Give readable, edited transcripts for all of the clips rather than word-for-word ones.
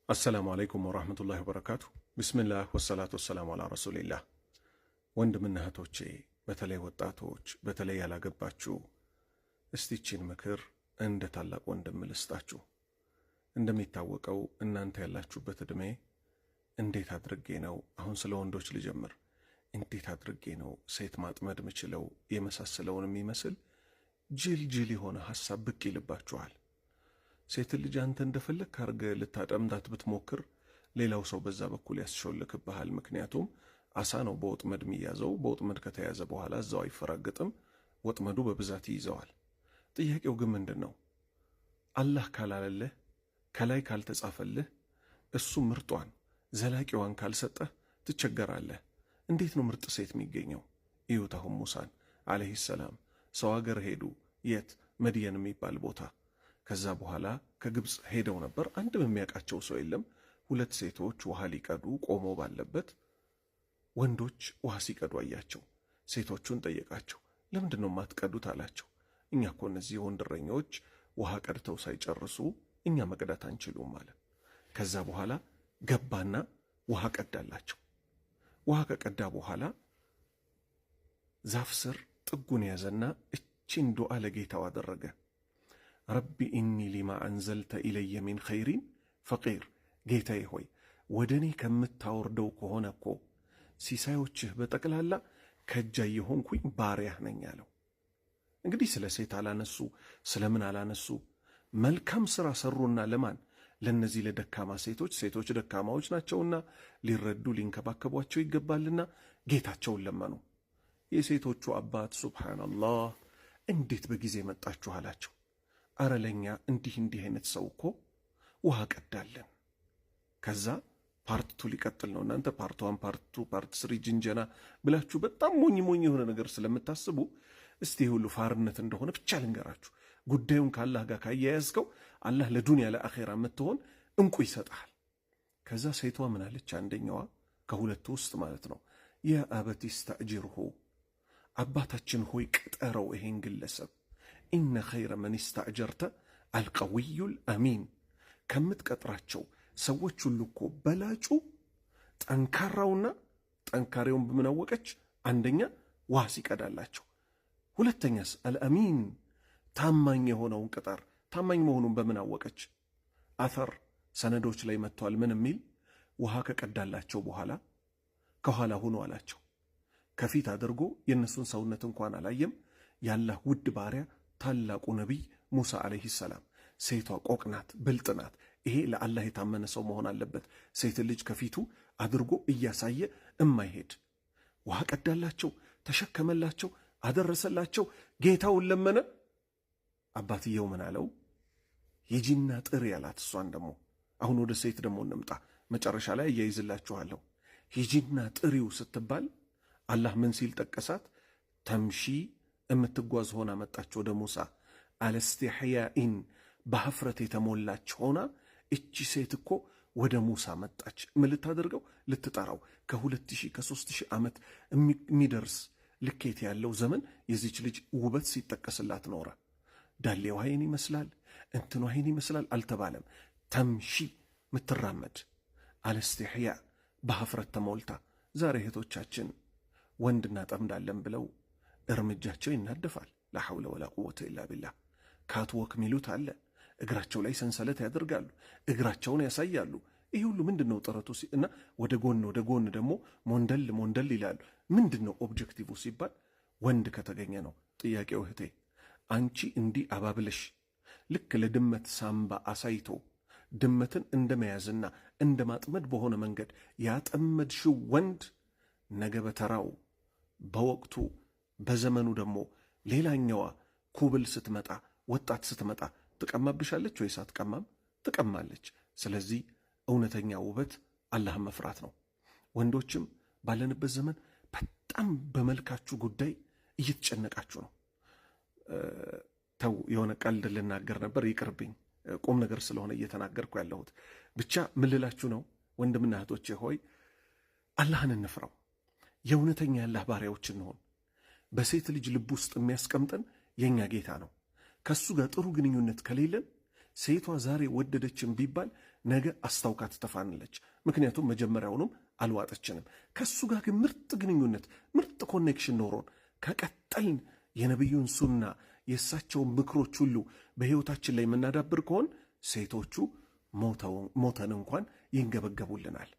አሰላሙ አለይኩም ወራህመቱላሂ ወበረካቱ። ቢስሚላህ ወሰላቱ ወሰላሙ አላ ረሱሊላህ። ወንድምና እህቶቼ፣ በተለይ ወጣቶች፣ በተለይ ያላገባችሁ እስቲችን ምክር እንደ ታላቅ ወንድም ልስጣችሁ። እንደሚታወቀው እናንተ ያላችሁበት ዕድሜ እንዴት አድርጌ ነው አሁን ስለ ወንዶች ልጀምር፣ እንዴት አድርጌ ነው ሴት ማጥመድ ምችለው የመሳሰለውን የሚመስል ጅል የሆነ ሐሳብ ብቅ ይልባችኋል። ሴት ልጅ አንተ እንደፈለክ አርገ ልታጠምዳት ብትሞክር ሌላው ሰው በዛ በኩል ያስሾልክብሃል። ምክንያቱም አሳ ነው በወጥመድ የሚያዘው። በወጥመድ ከተያዘ በኋላ እዛው አይፈራገጥም፣ ወጥመዱ በብዛት ይይዘዋል። ጥያቄው ግን ምንድነው? አላህ ካላለህ፣ ከላይ ካልተጻፈልህ፣ እሱ ምርጧን ዘላቂዋን ካልሰጠህ ትቸገራለህ። እንዴት ነው ምርጥ ሴት የሚገኘው? ኢዩታሁም ሙሳን አለይሂ ሰላም ሰው ሀገር ሄዱ። የት? መድየን የሚባል ቦታ። ከዛ በኋላ ከግብፅ ሄደው ነበር። አንድም የሚያውቃቸው ሰው የለም። ሁለት ሴቶች ውሃ ሊቀዱ ቆሞ ባለበት ወንዶች ውሃ ሲቀዱ አያቸው። ሴቶቹን ጠየቃቸው፣ ለምንድን ነው የማትቀዱት አላቸው። እኛ እኮ እነዚህ ወንድረኞች ውሃ ቀድተው ሳይጨርሱ እኛ መቅዳት አንችሉም ማለት። ከዛ በኋላ ገባና ውሃ ቀዳላቸው። ውሃ ከቀዳ በኋላ ዛፍ ስር ጥጉን ያዘና እቺን ዱዓ ለጌታው አደረገ። ረቢ ኢኒ ሊማ አንዘልተ ኢለየ ሚን ኸይሪን ፈቂር፣ ጌታዬ ሆይ ወደ እኔ ከምታወርደው ከሆነ እኮ ሲሳዮችህ በጠቅላላ ከእጃ የሆንኩኝ ባሪያህ ነኝ አለው። እንግዲህ ስለ ሴት አላነሱ፣ ስለምን አላነሱ። መልካም ሥራ ሰሩና ለማን? ለነዚህ ለደካማ ሴቶች። ሴቶች ደካማዎች ናቸውና ሊረዱ ሊንከባከቧቸው ይገባልና ጌታቸውን ለመኑ። የሴቶቹ አባት ሱብሓነላህ እንዴት በጊዜ መጣችሁ አላቸው። አረ ለኛ እንዲህ አይነት ሰው እኮ ውሃ ቀዳለን። ከዛ ፓርት 2 ሊቀጥል ነው። እናንተ ፓርት 1 ፓርት 2 ፓርት 3 ጅንጀና ብላችሁ በጣም ሞኝ የሆነ ነገር ስለምታስቡ እስቲ ሁሉ ፋርነት እንደሆነ ብቻ ልንገራችሁ። ጉዳዩን ከአላህ ጋር ካያያዝከው አላህ ለዱንያ ለአኼራ የምትሆን እንቁ ይሰጣል። ከዛ ሴቷ ምን አለች? አንደኛዋ ከሁለቱ ውስጥ ማለት ነው፣ ያ አበቲ ስተእጅርሁ፣ አባታችን ሆይ ቅጠረው ይሄን ግለሰብ። ኢነ ኸይረ መን ስተእጀርተ አልቀዊዩል አሚን፣ ከምትቀጥራቸው ሰዎች ሁሉ እኮ በላጩ ጠንካራውና ጠንካሬውን በምናወቀች አንደኛ ውሃ ሲቀዳላቸው፣ ሁለተኛስ አልአሚን ታማኝ የሆነውን ቅጠር። ታማኝ መሆኑን በምናወቀች አተር ሰነዶች ላይ መጥቷል። ምን የሚል? ውሃ ከቀዳላቸው በኋላ ከኋላ ሁኑ አላቸው። ከፊት አድርጎ የእነሱን ሰውነት እንኳን አላየም። ያላህ ውድ ባሪያ ታላቁ ነቢይ ሙሳ አለይሂ ሰላም። ሴቷ ቆቅናት፣ ብልጥናት። ይሄ ለአላህ የታመነ ሰው መሆን አለበት። ሴት ልጅ ከፊቱ አድርጎ እያሳየ እማይሄድ ውሃ ቀዳላቸው፣ ተሸከመላቸው፣ አደረሰላቸው። ጌታውን ለመነ። አባትየው ምን አለው? ሂጂና ጥሪ ያላት። እሷን ደግሞ አሁን ወደ ሴት ደግሞ እንምጣ፣ መጨረሻ ላይ እያይዝላችኋለሁ። ሂጂና ጥሪው ስትባል አላህ ምን ሲል ጠቀሳት? ተምሺ የምትጓዝ ሆና መጣች ወደ ሙሳ። አለስቲሕያኢን በሀፍረት የተሞላች ሆና እቺ ሴት እኮ ወደ ሙሳ መጣች። ምን ልታደርገው? ልትጠራው። ከ2000 ከ3000 ዓመት የሚደርስ ልኬት ያለው ዘመን የዚች ልጅ ውበት ሲጠቀስላት ኖረ። ዳሌው አይን ይመስላል፣ እንትኑ አይን ይመስላል አልተባለም። ተምሺ ምትራመድ፣ አለስቲሕያ በሀፍረት ተሞልታ። ዛሬ እህቶቻችን ወንድ እናጠምዳለን ብለው እርምጃቸው ይናደፋል። ላ ሐውለ ወላ ቁወተ ኢላ ቢላህ። ካትወክ ሚሉት አለ። እግራቸው ላይ ሰንሰለት ያደርጋሉ፣ እግራቸውን ያሳያሉ። ይህ ሁሉ ምንድነው ጥረቱ? እና ወደ ጎን ደግሞ ሞንደል ይላሉ። ምንድነው ኦብጀክቲቭ ሲባል ወንድ ከተገኘ ነው። ጥያቄው እህቴ፣ አንቺ እንዲህ አባብለሽ ልክ ለድመት ሳምባ አሳይቶ ድመትን እንደመያዝና እንደ ማጥመድ በሆነ መንገድ ያጠመድሽው ወንድ ነገ በተራው በወቅቱ በዘመኑ ደግሞ ሌላኛዋ ኩብል ስትመጣ፣ ወጣት ስትመጣ ትቀማብሻለች ወይስ አትቀማም? ትቀማለች። ስለዚህ እውነተኛ ውበት አላህን መፍራት ነው። ወንዶችም ባለንበት ዘመን በጣም በመልካችሁ ጉዳይ እየተጨነቃችሁ ነው። ተው፣ የሆነ ቀልድ ልናገር ነበር፣ ይቅርብኝ። ቁም ነገር ስለሆነ እየተናገርኩ ያለሁት። ብቻ ምን ልላችሁ ነው? ወንድምና እህቶቼ ሆይ አላህን እንፍራው። የእውነተኛ ያላህ ባሪያዎች እንሆን። በሴት ልጅ ልብ ውስጥ የሚያስቀምጠን የኛ ጌታ ነው። ከሱ ጋር ጥሩ ግንኙነት ከሌለን ሴቷ ዛሬ ወደደችን ቢባል ነገ አስታውካ ትተፋናለች። ምክንያቱም መጀመሪያውንም አልዋጠችንም። ከሱ ጋር ግን ምርጥ ግንኙነት ምርጥ ኮኔክሽን ኖሮን ከቀጠልን የነቢዩን ሱና የእሳቸውን ምክሮች ሁሉ በሕይወታችን ላይ የምናዳብር ከሆን ሴቶቹ ሞተን እንኳን ይንገበገቡልናል።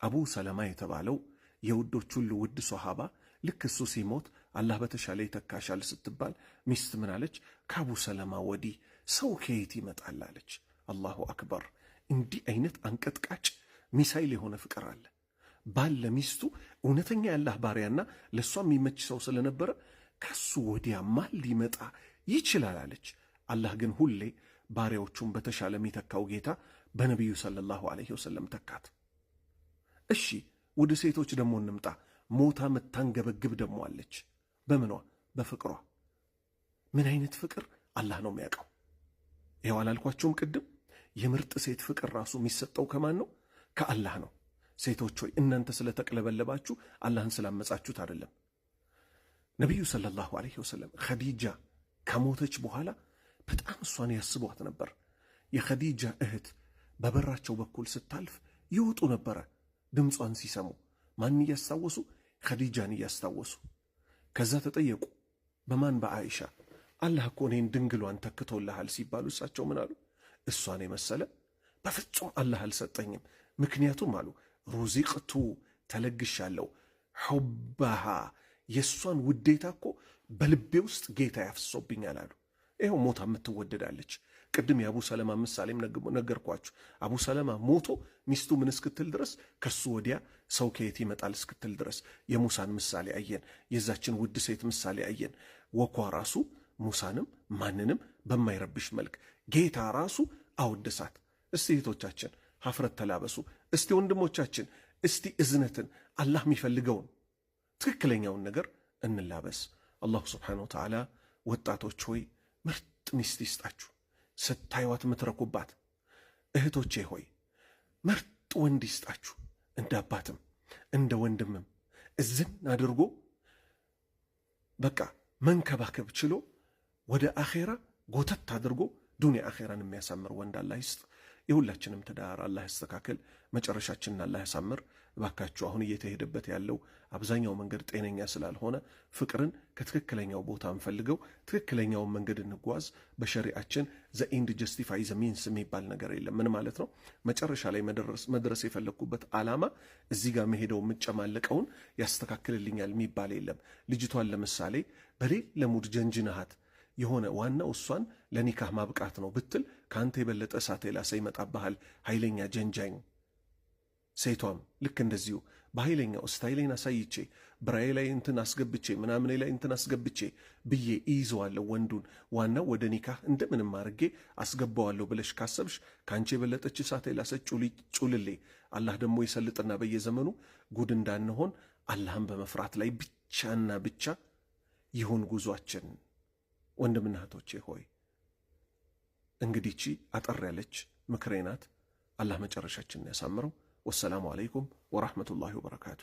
አቡ ሰለማ የተባለው የውዶች ሁሉ ውድ ሶሃባ ልክ እሱ ሲሞት አላህ በተሻለ ይተካሻል ስትባል ሚስት ምን አለች? ከአቡ ሰለማ ወዲህ ሰው ከየት ይመጣል አለች። አላሁ አክበር! እንዲህ አይነት አንቀጥቃጭ ሚሳይል የሆነ ፍቅር አለ። ባል ለሚስቱ እውነተኛ የአላህ ባሪያና ለእሷ የሚመች ሰው ስለነበረ ከሱ ወዲያ ማን ሊመጣ ይችላል አለች። አላህ ግን ሁሌ ባሪያዎቹን በተሻለ የሚተካው ጌታ በነቢዩ ሰለላሁ ዐለይሂ ወሰለም ተካት። እሺ ወደ ሴቶች ደግሞ እንምጣ። ሞታ መታንገበግብ ደግሞ አለች። በምኗ? በፍቅሯ። ምን አይነት ፍቅር አላህ ነው የሚያውቀው። ይኸው አላልኳችሁም ቅድም? የምርጥ ሴት ፍቅር ራሱ የሚሰጠው ከማን ነው? ከአላህ ነው። ሴቶች ሆይ እናንተ ስለተቅለበለባችሁ አላህን ስላመጻችሁት አይደለም። ነቢዩ ሰለላሁ ዐለይሂ ወሰለም ኸዲጃ ከሞተች በኋላ በጣም እሷን ያስቧት ነበር። የኸዲጃ እህት በበራቸው በኩል ስታልፍ ይወጡ ነበረ። ድምጿን ሲሰሙ ማን እያስታወሱ? ኸዲጃን እያስታወሱ። ከዛ ተጠየቁ። በማን? በአይሻ። አላህ እኮ እኔን ድንግሏን ተክቶልሃል ሲባሉ እሳቸው ምን አሉ? እሷን የመሰለ በፍጹም አላህ አልሰጠኝም። ምክንያቱም አሉ ሩዚቅቱ ተለግሻለሁ፣ ሑባሃ የእሷን ውዴታ እኮ በልቤ ውስጥ ጌታ ያፍሶብኛል አሉ። ይኸው ሞታ የምትወደዳለች። ቅድም የአቡ ሰለማ ምሳሌም ነገርኳችሁ። አቡ ሰለማ ሞቶ ሚስቱ ምን እስክትል ድረስ ከሱ ወዲያ ሰው ከየት ይመጣል እስክትል ድረስ የሙሳን ምሳሌ አየን። የዛችን ውድ ሴት ምሳሌ አየን። ወኳ ራሱ ሙሳንም ማንንም በማይረብሽ መልክ ጌታ ራሱ አወደሳት። እስቲ እህቶቻችን ሀፍረት ተላበሱ። እስቲ ወንድሞቻችን እስቲ እዝነትን አላህ የሚፈልገውን ትክክለኛውን ነገር እንላበስ። አላሁ ስብሓነሁ ወተዓላ ወጣቶች ሆይ ምርጥ ሚስት ይስጣችሁ፣ ስታዩዋት ምትረኩባት። እህቶቼ ሆይ ምርጥ ወንድ ይስጣችሁ፣ እንደ አባትም እንደ ወንድምም እዝን አድርጎ በቃ መንከባከብ ችሎ ወደ አኼራ ጎተት አድርጎ ዱንያ አኼራን የሚያሳምር ወንድ አላህ ይስጥ። የሁላችንም ትዳር አላህ ያስተካክል፣ መጨረሻችንን አላህ ያሳምር። እባካችሁ አሁን እየተሄደበት ያለው አብዛኛው መንገድ ጤነኛ ስላልሆነ ፍቅርን ከትክክለኛው ቦታ እንፈልገው፣ ትክክለኛውን መንገድ እንጓዝ። በሸሪዓችን ዘ ኢንድ ጀስቲፋይ ዘ ሚንስ የሚባል ነገር የለም። ምን ማለት ነው? መጨረሻ ላይ መድረስ የፈለግኩበት ዓላማ እዚህ ጋር መሄደው የምጨማለቀውን ያስተካክልልኛል የሚባል የለም። ልጅቷን ለምሳሌ በሌለ ሙድ ጀንጅነሃት የሆነ ዋናው እሷን ለኒካህ ማብቃት ነው ብትል ከአንተ የበለጠ እሳት የላሰ ይመጣብሃል፣ ኃይለኛ ጀንጃኝ። ሴቷም ልክ እንደዚሁ በኃይለኛው ስታይሌን አሳይቼ ብራዬ ላይ እንትን አስገብቼ ምናምኔ ላይ እንትን አስገብቼ ብዬ ይይዘዋለሁ ወንዱን፣ ዋናው ወደ ኒካህ እንደምንም አድርጌ አስገባዋለሁ ብለሽ ካሰብሽ ከአንቺ የበለጠች እሳት የላሰ ጩልሌ። አላህ ደግሞ ይሰልጥና በየዘመኑ ጉድ እንዳንሆን አላህን በመፍራት ላይ ብቻና ብቻ ይሁን ጉዟችን። ወንድምና እህቶቼ ሆይ እንግዲህ ቺ አጠር ያለች ምክሬ ናት። አላህ መጨረሻችንን ያሳምረው። ወሰላሙ አለይኩም ወራህመቱላሂ ወበረካቱ።